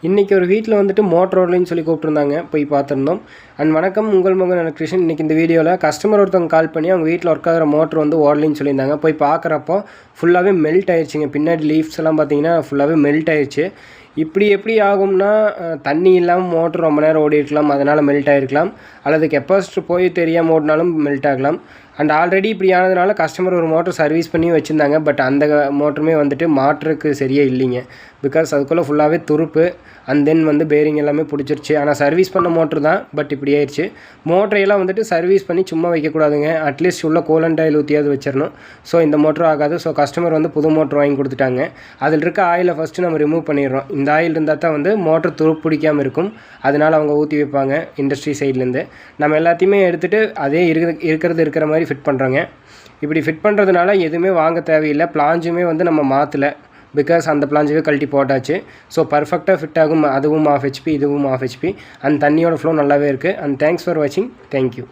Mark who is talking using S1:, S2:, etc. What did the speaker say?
S1: இன்றைக்கி ஒரு வீட்டில் வந்துட்டு மோட்டர் ஓடலைன்னு சொல்லி கூப்பிட்ருந்தாங்க, போய் பார்த்துருந்தோம். அண்ட் வணக்கம், உங்கள் மகன் எலக்ட்ரிஷியன். இன்றைக்கி இந்த வீடியோவில் கஸ்டமர் ஒருத்தவங்க கால் பண்ணி அவங்க வீட்டில் ஒர்க் ஆகிற மோட்டர் வந்து ஓடலைன்னு சொல்லியிருந்தாங்க. போய் பார்க்குறப்போ ஃபுல்லாகவே மெல்ட் ஆயிடுச்சுங்க. பின்னாடி லீஃப்ஸ் எல்லாம் பார்த்தீங்கன்னா ஃபுல்லாகவே மெல்ட் ஆயிடுச்சு. இப்படி எப்படி ஆகும்னா, தண்ணி இல்லாமல் மோட்டர் ரொம்ப நேரம் ஓடி இருக்கலாம், அதனால் மெல்ட் ஆகிருக்கலாம். அல்லது கெப்பாசிட்டர் போய் தெரியாமல் ஓடினாலும் மெல்ட் ஆகலாம். அண்ட் ஆல்ரெடி இப்படி ஆனதுனால கஸ்டமர் ஒரு மோட்டர் சர்வீஸ் பண்ணி வச்சுருந்தாங்க. பட் அந்த மோட்டருமே வந்துட்டு மாற்றுறதுக்கு சரியாக இல்லைங்க. பிகாஸ் அதுக்குள்ளே ஃபுல்லாகவே துருப்பு. அண்ட் தென் வந்து பேரிங் எல்லாமே பிடிச்சிருச்சு. ஆனால் சர்வீஸ் பண்ண மோட்ரு தான், பட் இப்படி ஆயிடுச்சு. மோட்டரையெல்லாம் வந்துட்டு சர்வீஸ் பண்ணி சும்மா வைக்கக்கூடாதுங்க. அட்லீஸ்ட் உள்ள கூலண்ட் ஆயில் ஊற்றியாவது வச்சிடணும். ஸோ இந்த மோட்டரும் ஆகாது. ஸோ கஸ்டமர் வந்து புது மோட்ரு வாங்கி கொடுத்துட்டாங்க. அதில் இருக்க ஆயிலை ஃபஸ்ட்டு நம்ம ரிமூவ் பண்ணிடுறோம். இந்த ஆயில் இருந்தால் தான் வந்து மோட்டர் துருப்பு பிடிக்காமல் இருக்கும். அதனால் அவங்க ஊற்றி வைப்பாங்க இண்டஸ்ட்ரி சைட்லேருந்து. நம்ம எல்லாத்தையுமே எடுத்துகிட்டு அதே இருக்கிற மாதிரி ஃபிட் பண்ணுறோங்க. இப்படி ஃபிட் பண்ணுறதுனால எதுவுமே வாங்க தேவையில்லை. பிளாஞ்சுமே வந்து நம்ம மாற்றலை. பிகாஸ் அந்த பிளாஞ்சவே கழட்டி போட்டாச்சு. ஸோ பர்ஃபெக்டாக ஃபிட் ஆகும். அதுவும் ½ HP, இதுவும் ½ HP. அந்த தண்ணியோட ஃப்ளோ நல்லாவே இருக்குது. அண்ட் தேங்க்ஸ் ஃபார் வாட்சிங். தேங்க்யூ.